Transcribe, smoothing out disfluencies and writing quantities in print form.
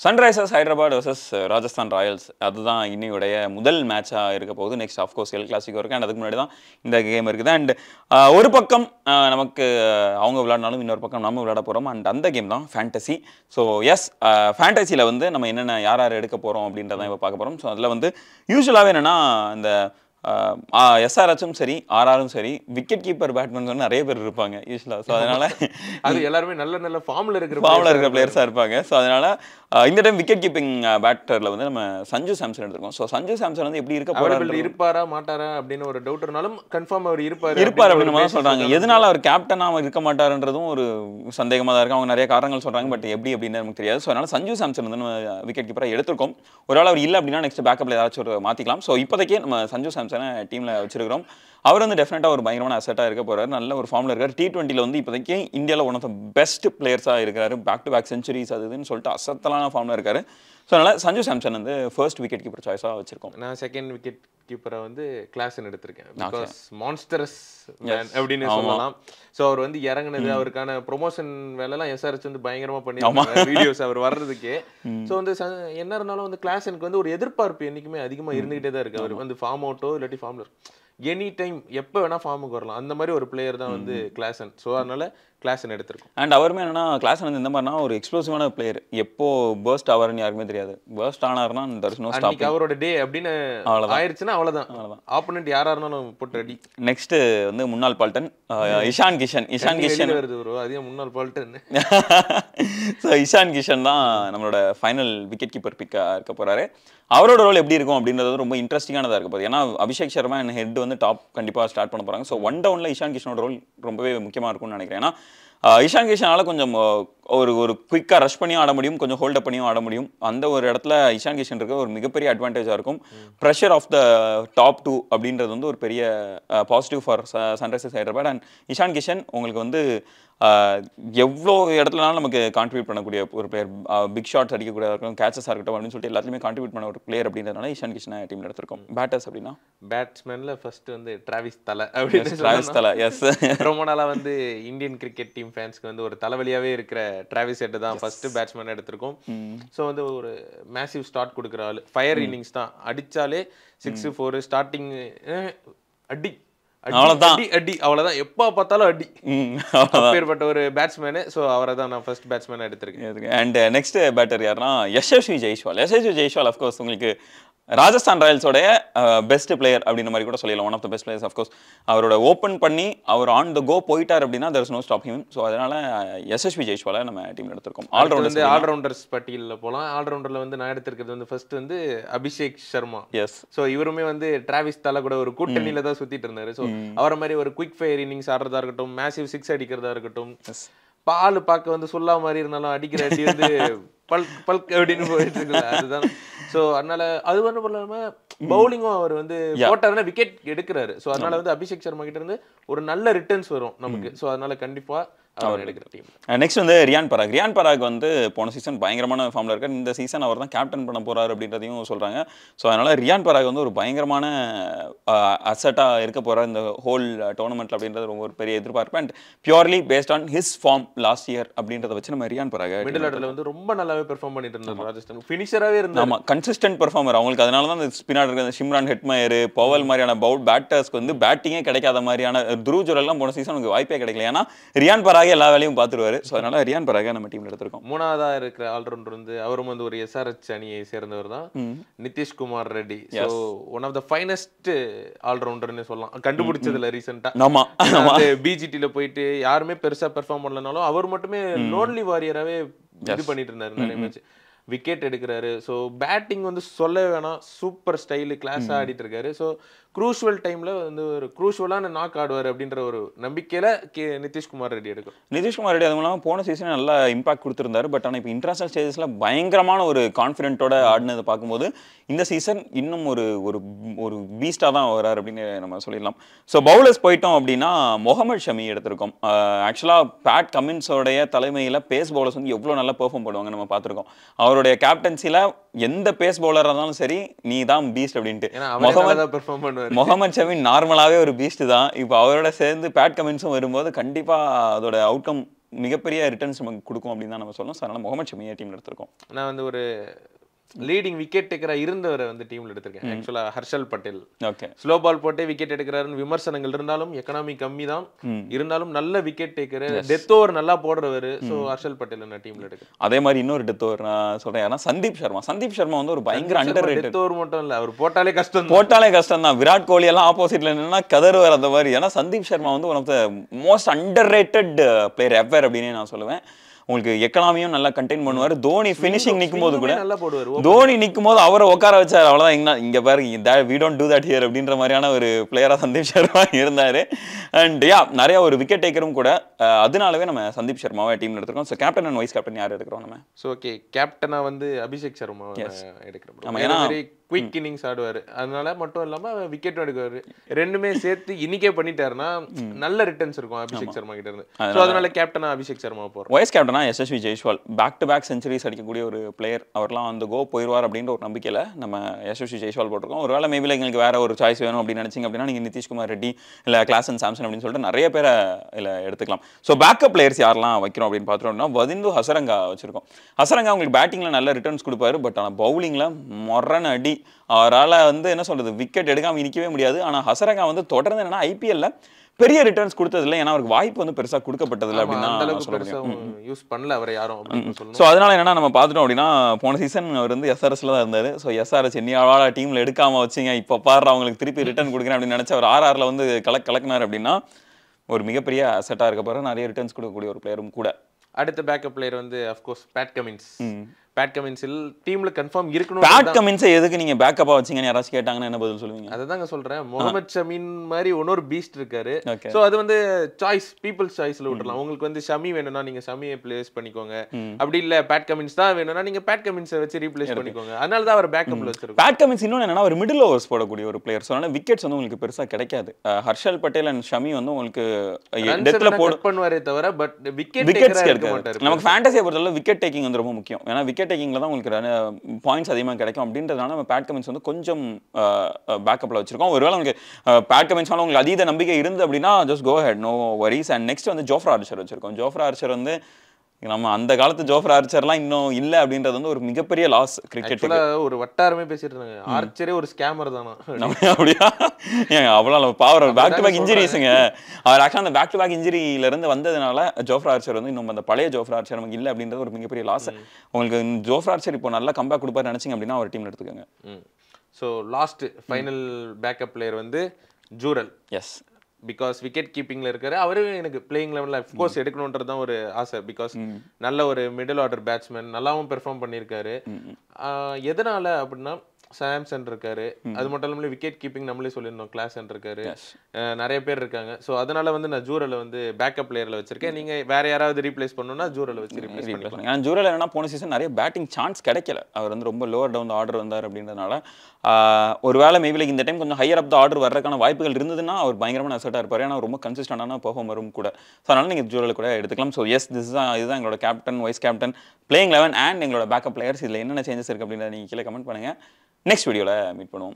Sunrisers Hyderabad versus Rajasthan Royals அதுதான் இன்னையுடைய முதல் மேட்சாக இருக்க போகுது. நெக்ஸ்ட் ஆஃப்கோர்ஸ் எல் கிளாசிக்கோ இருக்குது. அண்ட் அதுக்கு முன்னாடி தான் இந்த கேம் இருக்குது. அண்ட் ஒரு பக்கம் நமக்கு அவங்க விளையாடினாலும் இன்னொரு பக்கம் நம்ம விளையாட போகிறோம். அண்ட் அந்த கேம் தான் ஃபேண்டசி. ஸோ எஸ், ஃபேண்டசியில் வந்து நம்ம என்னென்ன யார் யார் எடுக்க போகிறோம் அப்படின்றதான் இப்போ பார்க்க போகிறோம். ஸோ அதில் வந்து யூஸ்வலாகவே என்னென்னா இந்த எஸ்ஆர்ஹெச்சும் சரி ஆர்ஆரும் சரி விக்கெட் கீப்பர் பேட்ஸ்மேன் நிறைய பேர் இருப்பாங்க யூஸ்வலாக. ஸோ அதனால அது எல்லாருமே நல்ல நல்ல ஃபார்மில் இருக்கிற பிளேயர்ஸாக இருப்பாங்க. ஸோ அதனால இந்த டைம் விக்கெட் கீப்பிங் பேட்டரில் வந்து நம்ம சஞ்சு சாம்சன் எடுத்திருக்கோம். ஸோ சஞ்சு சாம்சன் வந்து எப்படி இருப்பாரா மாட்டாரா அப்படின்னு ஒரு டவுட் இருந்தாலும் கன்ஃபார்ம் அவர் இருப்பார் அப்படின்னு சொல்றாங்க. எதனால அவர் கேப்டனாக இருக்க மாட்டாருன்றதும் ஒரு சந்தேகமாக தான் இருக்கு. அவங்க நிறைய காரணங்கள் சொல்றாங்க, பட் எப்படி அப்படின்னு நமக்கு தெரியாது. ஸோ அதனால சஞ்சு சாம்சன் வந்து நம்ம விக்கெட் கீப்பராக எடுத்திருக்கோம். ஒரு ஆள் அவர் இல்லை அப்படின்னா நெக்ஸ்ட் பேக்கப்ல ஏதாச்சும் ஒரு மாற்றிக்கலாம். ஸோ இப்போதைக்கே நம்ம சஞ்சு சாம்சனை டீமில் வச்சிருக்கிறோம். அவர் வந்து டெஃபினட்டாக ஒரு பயங்கரமான அசெட்டாக இருக்க போறாரு. நல்ல ஒரு ஃபார்மில் இருக்கார். T20 வந்து இப்போதைக்கு இந்தியாவில் ஒன் ஆஃப் த பெஸ்ட் பிளேயர்ஸாக இருக்காரு. பேக் டு பேக் செஞ்சுரிஸ் அதுன்னு சொல்லிட்டு அசத்தலான ஃபார்மில் இருக்காரு. ஸோ அதனால் சஞ்சு சாம்சன் வந்து ஃபர்ஸ்ட் விக்கெட் கீப்பர் சாய்ஸாக வச்சிருக்கோம். நான் செகண்ட் விக்கெட் கீப்பரை வந்து கிளாஸ்ன்னு எடுத்திருக்கேன். பிகாஸ் மான்ஸ்டரஸ் அப்படின்னு சொல்லலாம். ஸோ அவர் வந்து இறங்குனது அவருக்கான ப்ரொமோஷன் வேலைலாம் எஸ்ஆர்ஹெச் வந்து பயங்கரமா பண்ணிருக்காங்க வீடியோஸ் அவர் வர்றதுக்கே. ஸோ வந்து என்ன இருந்தாலும் வந்து கிளாஸனுக்கு வந்து ஒரு எதிர்பார்ப்பு என்னைக்குமே அதிகமாக இருந்துகிட்டே தான் இருக்கு. அவர் வந்து ஃபார்ம் அவுட்டோ இல்லாட்டி ஃபார்ம்ல எனி டைம் எப்போ வேணா ஃபார்முக்கு வரலாம். அந்த மாதிரி ஒரு பிளேயர் தான் வந்து கிளாசன். ஸோ அதனால கிளாசன் எடுத்திருக்கும். அண்ட் அவருமே என்னன்னா கிளாசன் வந்து இந்த மாதிரினா ஒரு எக்ஸ்ப்ளோசிவான பிளேயர். எப்போ பர்ஸ்ட் ஆவாருன்னு யாருக்குமே தெரியாது. பர்ஸ்ட் ஆனார்னா அவரோட டே அப்படின்னு ஆயிடுச்சுன்னா அவ்வளோதான். ஆப்போனன்ட் யாரா இருந்தாலும் போட்டு ரெடி. நெக்ஸ்ட் வந்து முன்னாள் பால்டன் இஷான் கிஷன். வருது ப்ரோ, அதே முன்னாள் பால்டன். ஸோ இஷான் கிஷன் தான் நம்மளோட ஃபைனல் விக்கெட் கீப்பர் பிக்காக இருக்க போறாரு. அவரோட ரோல் எப்படி இருக்கும் அப்படின்றது ரொம்ப இன்ட்ரெஸ்டிங்கானதாக இருக்க போகுது. ஏன்னா அபிஷேக் சர்மா அண்ட் ஹெட் வந்து டாப் கண்டிப்பாக ஸ்டார்ட் பண்ண போகிறாங்க. ஸோ ஒன் டவுனில் இஷான் கிஷனோட ரோல் ரொம்பவே முக்கியமாக இருக்கும்னு நினைக்கிறேன். ஏன்னா இஷான் கிஷனால் கொஞ்சம் ஒரு குயிக்காக ரஷ் பண்ணியும் ஆட முடியும், கொஞ்சம் ஹோல்டப் பண்ணியும் ஆட முடியும். அந்த ஒரு இடத்துல இஷான் கிஷன் இருக்க ஒரு மிகப்பெரிய அட்வான்டேஜாக இருக்கும். ப்ரெஷர் ஆஃப் த டாப் 2 அப்படின்றது வந்து ஒரு பெரிய positive for Sunrisers Hyderabad. And Ishan Kishan உங்களுக்கு வந்து எவ்வளோ இடத்துலனாலும் நமக்கு கான்ட்ரிபியூட் பண்ணக்கூடிய ஒரு பிளேயர். பிக் ஷாட்ஸ் அடிக்கக்கூடிய இருக்கட்டும், கேச்சஸாக இருக்கட்டும் அப்படின்னு சொல்லிட்டு எல்லாத்துலேயுமே கான்ட்ரிபியூட் பண்ண ஒரு பிளேயர் அப்படின்றதுனால இஷான் கிஷனை டீமில் எடுத்திருக்கோம். பேட்டர்ஸ் அப்படின்னா பேட்ஸ்மேனில் ஃபர்ஸ்ட் வந்து டிராவிஸ் தலை அப்படின்னு. டிராவிஸ் தலை, எஸ். ரொம்ப நாளாக வந்து இந்தியன் கிரிக்கெட் டீம் ஃபேன்ஸ்க்கு வந்து ஒரு தலைவலியாகவே இருக்கிற டிராவிஸ் ஹெட் தான் ஃபர்ஸ்ட் பேட்ஸ்மேன் எடுத்திருக்கோம். ஸோ வந்து ஒரு மேசிவ் ஸ்டார்ட் கொடுக்குற ஆள். ஃபயர் இன்னிங்ஸ் தான், அடிச்சாலே 6, 4 ஸ்டார்டிங் அடி அவ்வளவுதான். எப்ப பார்த்தாலும் அடி. அப்பேற்பட்ட ஒரு பேட்ஸ்மேனு. ஸோ அவரை தான் நான் ஃபர்ஸ்ட் பேட்ஸ்மேன் எடுத்திருக்கேன். அண்ட் நெக்ஸ்ட் பேட்டர் யாருன்னா யசஸ்வி ஜெய்ஸ்வால். யசஸ்வி ஜெய்ஸ்வால் அஃப்கோர்ஸ் உங்களுக்கு ராஜஸ்தான் ராயல்ஸோடைய பெஸ்ட் பிளேயர் அப்படின்ற மாதிரி கூட சொல்லிடலாம். One of the best players. Of course அவரோட ஓப்பன் பண்ணி அவர் ஆன் த கோ போயிட்டார் அப்படின்னா there is no stop him. So அதனால யசஸ்வி ஜெய்ஸ்வாலை நம்ம டீமில் எடுத்திருக்கோம். ஆல்ரவுண்டர்ஸ் பட்டியலில் போகலாம். ஆல்ரவுண்டரில் வந்து நான் எடுத்திருக்கிறது வந்து ஃபர்ஸ்ட் வந்து அபிஷேக் சர்மா. எஸ். ஸோ இவருமே வந்து டிராவிஸ் தலை கூட ஒரு கூட்டணியில தான் சுத்திட்டு இருந்தாரு. ஸோ அவரை மாதிரி ஒரு குயிக் ஃபயர் இன்னிங்ஸ் ஆடுறதா இருக்கட்டும், மேசிவ் 6 அடிக்கிறதா இருக்கட்டும், பால் பார்க்க வந்து சொல்லா மாதிரி இருந்தாலும் அடிக்கிற அடி வந்து பல்க் அப்படின்னு போயிட்டு இருக்குல்ல, அதுதான். ஸோ அதனால அது வந்து இல்லாம பவுலிங்கும் அவர் வந்து போட்டாருன்னா விக்கெட் எடுக்கிறாரு. ஸோ அதனால வந்து அபிஷேக் சர்மா கிட்ட இருந்து ஒரு நல்ல ரிட்டர்ன்ஸ் வரும் நமக்கு. ஸோ அதனால கண்டிப்பா அவர் எடுக்கிற டீம். நெக்ஸ்ட் வந்து ரியான் பராக். ரியான் பராக் வந்து போன சீசன் பயங்கரமான ஃபார்மில் இருக்கார். இந்த சீசன் அவர் தான் கேப்டன் பண்ண போறாரு அப்படின்றதையும் சொல்றாங்க. ஸோ அதனால ரியான் பராக் வந்து ஒரு பயங்கரமான அசெட்டாக இருக்க போறார் இந்த ஹோல் டோர்னமெண்ட்ல அப்படின்றது ரொம்ப ஒரு பெரிய எதிர்பார்ப்பு. And purely based on his form last year அப்படின்றத வச்சு நம்ம ரியான் பராக் மிடில் ஆர்டர்ல வந்து ரொம்ப நல்லாவே பெர்ஃபார்ம் பண்ணிட்டு இருந்தார். ராஜஸ்தான் ஃபினிஷராகவே இருந்தார். ஆமா, கன்சிஸ்டன்ட் பெர்ஃபார்மர் அவங்களுக்கு. அதனால தான் இந்த spin order Shimron Hetmyer, Powell மாதிரியான பேட்டர்ஸ்க்கு வந்து பேட்டிங்கே கிடைக்காத மாதிரியான துருவ் ஜுரெல்லாம் போன சீசன் உங்களுக்கு வாய்ப்பே கிடைக்கல. ஏன்னா ரியான் பராக் எல்லா வேலையும் பார்த்துருவாரு. ஸோ அதனால ரியான் பராக நம்ம டீம்ல எடுத்திருக்கோம். மூணாவதா இருக்கிற ஆல்ரவுண்டர் வந்து அவரும் வந்து ஒரு எஸ்ஆர்ஹெச் அணியை சேர்ந்தவர் தான், Nitish Kumar Reddy. So one of the finest ஆல்ரவுண்டர்னு சொல்லலாம் கண்டுபிடிச்சதுல ரீசெண்டா. ஆமா, பிஜிடில போயிட்டு யாருமே பெருசா பெர்ஃபார்ம் பண்ணலனாலும் அவர் மட்டுமே லோன்லி வாரியராகவே இது பண்ணிட்டு இருந்தாரு நிறைய மேட்ச். விக்கெட் எடுக்கிறாரு. ஸோ பேட்டிங் வந்து சொல்ல வேணாம், சூப்பர் ஸ்டைலு கிளாஸாக ஆடிட்டு இருக்காரு. ஸோ க்ரூஷுவல் டைமில் வந்து ஒரு க்ரூஷுவலான நாக் ஆடுவார் அப்படின்ற ஒரு நம்பிக்கையில் நிதிஷ்குமார் ரெட்டி எடுக்கும். நிதிஷ்குமார் ரெட்டி அதுவும் இல்லாமல் போன சீசன் நல்லா இம்பாக்ட் கொடுத்துருந்தாரு. பட் ஆனால் இப்போ இன்டர்நேஷனல் ஸ்டேஜஸில் பயங்கரமான ஒரு கான்ஃபிடென்ட்டோட ஆடினதை பார்க்கும்போது இந்த சீசன் இன்னும் ஒரு ஒரு பீஸ்டாக தான் வராரு அப்படின்னு நம்ம சொல்லிடலாம். ஸோ பவுலர்ஸ் போயிட்டோம் அப்படின்னா முகமது ஷமி எடுத்திருக்கோம். ஆக்சுவலாக பேட் கமின்ஸோடைய தலைமையில் பேஸ் பவுலர்ஸ் வந்து எவ்வளோ நல்லா பெர்ஃபார்ம் பண்ணுவாங்க நம்ம பார்த்துருக்கோம். அவருடைய கேப்டன்சியில் எந்த பேஸ் பவுலராக இருந்தாலும் சரி நீ தான் பீஸ்ட் அப்படின்ட்டு. முகமது ஷமி நார்மலாகவே ஒரு பீஸ்ட் தான். இப்போ அவரோட சேர்ந்து பேட் கமின்ஸும் வரும்போது கண்டிப்பாக அதோட அவுட்கம் மிகப்பெரிய ரிட்டர்ன்ஸ் நமக்கு கொடுக்கும் அப்படின்னு தான் நம்ம சொல்லணும். ஸோ அதனால முகமது ஷமியை டீம்ல எடுத்திருக்கோம். நான் வந்து ஒரு லீடிங் விக்கெட் டேக்கரா இருந்தவரை வந்து டீம்ல எடுத்திருக்கேன். ஆக்சுவலா Harshal Patel okay slow ball போட்டே விக்கெட் எடுக்கிறாருன்னு விமர்சனங்கள் இருந்தாலும் எக்கனாமி கம்மி தான் இருந்தாலும் நல்ல விக்கெட் டேக்கர், டெத் ஓவர் நல்லா போடுறவர். ஸோ ஹர்ஷல் பட்டேல் நான் டீம்ல எடுக்கிறேன். அதே மாதிரி இன்னொரு டெத் ஓவர் நான் சொல்றேன், யாரா சந்தீப் சர்மா வந்து ஒரு பயங்கர அண்டர்ரேட்டட். டெத் ஓவர் மட்டும் இல்ல, அவர் போட்டாலே கஷ்டம் தான். விராட் கோலி எல்லாம் ஆப்போசிட்ல நின்னா கதறுவார் அந்த மாதிரி. ஏன்னா சந்தீப் சர்மா வந்து one of the most underrated player ever அப்படின்னே நான் சொல்லுவேன். உங்களுக்கு எக்கனாமியும் நல்லா கண்டெயின் பண்ணுவார். தோனி ஃபினிஷிங் நிற்கும் போது கூட தோனி நிற்கும் போது அவரை உட்கார வச்சார். அவ்வளோதான், இங்க பாருங்க we don't do that here அப்படின்ற மாதிரியான ஒரு பிளேயரா சந்தீப் சர்மா இருந்தாரு. அண்ட் நிறைய ஒரு விக்கெட் டேக்கரும் கூட. அதனாலவே நம்ம சந்தீப் சர்மாவை டீம்ல எடுத்துருக்கோம். So captain and vice captain யார் எடுக்கிறோம் நம்ம? ஸோ ஓகே, கேப்டனா வந்து அபிஷேக் சர்மா எடுக்கிறோம். ஏன்னா குயிக் இன்னிங்ஸ் ஆடுவார், அதனால மட்டும் இல்லாம விக்கெட்டும் எடுக்குவாரு. ரெண்டுமே சேர்த்து இன்னைக்கே பண்ணிட்டாருன்னா நல்ல ரிட்டர்ன்ஸ் இருக்கும் அபிஷேக் சர்மா கிட்ட இருந்து. ஸோ அதனால கேப்டனா அபிஷேக் சர்மா போறோம். வைஸ் கேப்டனா Yashasvi Jaiswal back to back centuries அடிக்கக்கூடிய ஒரு பிளேயர். அவர்லாம் வந்து கோ போயிடுவார் அப்படின்ற ஒரு நம்பிக்கையில் நம்ம எஸ்எஸ்வி ஜெய்ஸ்வால் போட்டிருக்கோம். ஒருவேளை மேபில எங்களுக்கு வேற ஒரு சாய்ஸ் வேணும் அப்படின்னு நினைச்சிங்க அப்படின்னா நீங்கள் நிதிஷ்குமார் ரெட்டி இல்லை கிளாசன் சாம்சன் அப்படின்னு சொல்லிட்டு நிறைய பேரை இல்லை எடுத்துக்கலாம். ஸோ பேக்கப் பிளேயர்ஸ் யாரெல்லாம் வைக்கிறோம் அப்படின்னு பார்த்துட்டோம்னா வதிந்து ஹசரங்கா வச்சிருக்கோம். ஹசரங்கா உங்களுக்கு பேட்டிங்கில் நல்ல ரிட்டர்ன்ஸ் கொடுப்பாரு. பட் ஆனால் பவுலிங்கில் மொரன் அடி. அவரால் வந்து என்ன சொல்றது, விக்கெட் எடுக்காமல் இருக்கவே முடியாது. ஆனால் ஹசரங்கா வந்து தொடர்ந்து என்னன்னா ஐபிஎல்ல பெரிய ரிட்டர்ன்ஸ் கொடுத்ததில்லை. ஏன்னா அவருக்கு வாய்ப்பு வந்து பெருசா கொடுக்கப்பட்டதில்லை அப்படின்னு யூஸ் பண்ணல அவர் யாரும். ஸோ அதனால என்னன்னா நம்ம பார்த்துட்டோம் அப்படின்னா போன சீசன் அவர் வந்து எஸ்ஆர்எஸ்ல தான் இருந்தாரு. ஸோ எஸ்ஆர்எஸ் என்னையாவால டீம்ல எடுக்காம வச்சிங்க, இப்போ பாரு அவங்களுக்கு திருப்பி ரிட்டர்ன் கொடுக்குறேன் அப்படின்னு நினைச்சு அவர் ஆர்ஆர்ல வந்து கலக்கினார் அப்படின்னா ஒரு மிகப்பெரிய அசெட்டா இருக்க போற, நிறைய ரிட்டர்ன்ஸ் கொடுக்கக்கூடிய ஒரு பிளேயரும் கூட. அடுத்த பேக்கப் பிளேயர் வந்து அஃப்கோர்ஸ் பேட் கமின்ஸ். பேட் கமின்ஸில் டீம்ல கன்ஃபார்ம் இருக்கணும். பேட் கமின்ஸை எதுக்கு நீங்க பேக்கப்பா வச்சீங்கன்னு யாராச்சும் கேட்டாங்கன்னா என்ன பதில் சொல்லுவீங்க? அதுதாங்க சொல்றேன், முகமது ஷமீன் மாதிரி இன்னொரு பீஸ்ட் இருக்காரு. சோ அது வந்து சாய்ஸ், பீப்புள்ஸ் சாய்ஸ்ல விட்டுறலாம். உங்களுக்கு வந்து ஷமி வேணும்னா நீங்க ஷமியை ப்ளேஸ் பண்ணிக்கோங்க. அப்படி இல்ல பேட் கமின்ஸ் தான் வேணும்னா நீங்க பேட் கமின்ஸை வச்சு ரீப்ளேஸ் பண்ணிக்கோங்க. அதனால தான் அவர் பேக்கப்ல வச்சிருக்கோம். பேட் கமின்ஸ் இன்னொன்னு என்னன்னா ஒரு மிடில் ஓவர்ஸ் போடக்கூடிய ஒரு பிளேயர். ஸோ அதனால விக்கெட்ஸ் வந்து உங்களுக்கு பெருசா கிடைக்காது. ஹர்ஷல் பட்டேல் அண்ட் ஷமி வந்து உங்களுக்கு டெத்ல போட பண்ணுவாரே தவிர பட் விக்கெட்ஸ் கிடைக்காது. நமக்கு ஃபேண்டஸியை பொறுத்தவரை விக்கெட் டேக்கிங் வந்து ரொம்ப முக்கியம். ஏன்னா விக்கெட் டேக்கிங்ல தான் உங்களுக்கு பாயிண்ட்ஸ் அதிகமாக கிடைக்கும். அப்படின்றதுனால நம்ம பேட் கமின்ஸ் வந்து கொஞ்சம் பேக்கப்ல வச்சிருக்கோம். ஒருவேளை உங்களுக்கு பேட் கமின்ஸ் மேல உங்களுக்கு அதீத நம்பிக்கை இருந்து அப்படின்னா just go head, no worries. And next வந்து ஜோஃப்ரா ஆர்ச்சர் வச்சிருக்கோம். ஜோஃப்ரா ஆர்ச்சர் வந்து நம்ம அந்த காலத்து ஜோஃப்ரா ஆர்ச்சர்லாம் இன்னும் இல்ல அப்படின்றது வந்து ஒரு மிகப்பெரிய லாஸ் கிரிக்கெட்ல. ஒரு வட்டாரமே பேசிட்டு இருந்தாங்க ஆர்ச்சரே ஒரு ஸ்கேமர் தானா அப்படியா? ஏங்க அவ்வளோ பவர் பேக் டு பேக் இன்ஜுரிஸ்ங்க. அவர் ஆக்சுவலாக அந்த பேக் டு பேக் இன்ஜுரியில இருந்து வந்ததுனால ஜோஃப்ரா ஆர்ச்சர் வந்து இன்னும் அந்த பழைய ஜோஃப்ரா ஆர்ச்சர் நமக்கு இல்லை அப்படின்றது ஒரு மிகப்பெரிய லாஸ். உங்களுக்கு ஜோஃப்ரா ஆர்ச்சர் இப்போ நல்லா கம்பேக் கொடுப்பாரு நினைச்சிங்க அப்படின்னா ஒரு டீம்ல எடுத்துக்கோங்க. So last final backup player வந்து ஜூரல். எஸ், பிகாஸ் விக்கெட் கீப்பிங்ல இருக்காரு. அவரும் எனக்கு பிளேயிங் லெவலில் அஃப்கோர்ஸ் எடுக்கணுன்றது தான் ஒரு ஆசை. பிகாஸ் நல்ல ஒரு மிடில் ஆர்டர் பேட்ஸ்மேன், நல்லாவும் பெர்ஃபார்ம் பண்ணியிருக்காரு. எதனால அப்படின்னா சாம்சன் இருக்காரு, அது மட்டும் இல்லாமல் விக்கெட் கீப்பிங் நம்மளே சொல்லியிருந்தோம் கிளாசன் இருக்காரு, நிறைய பேர் இருக்காங்க. ஸோ அதனால வந்து நான் ஜூரலை வந்து பேக்கப் பிளேயர்ல வச்சிருக்கேன். நீங்க வேற யாராவது ரீப்ளேஸ் பண்ணணும்னா ஜூரலை வச்சு ரீப்ளேஸ் பண்ணிக்கலாம். ஏன்னா ஜூரல் என்னன்னா போன சீசன் நிறைய பேட்டிங் சான்ஸ் கிடைக்கல. அவர் வந்து ரொம்ப லோவர் டவுன் ஆர்டர் வந்தார் அப்படின்றதுனால ஒருவேளை மேபி இந்த டைம் கொஞ்சம் ஹையர் அப் த ஆர்டர் வர்றதுக்கான வாய்ப்புகள் இருந்ததுன்னா அவர் பயங்கரமான அசெட்டாக இருப்பார். ஏன்னா ரொம்ப கன்சிஸ்டன்டான பெர்ஃபார்மரும் கூட. ஸோ அதனால நீங்கள் ஜூரலை கூட எடுத்துக்கலாம். ஸோ எஸ், இதுதான் எங்களோட captain, vice captain, playing 11 and எங்களோட பேக்கப் பிளேயர்ஸ். இதில் என்னென்ன சேஞ்சஸ் இருக்குது அப்படின்றத நீங்கள் கீழே கமெண்ட் பண்ணுங்கள். நெக்ஸ்ட் வீடியோவில் மீட் பண்ணுவோம்.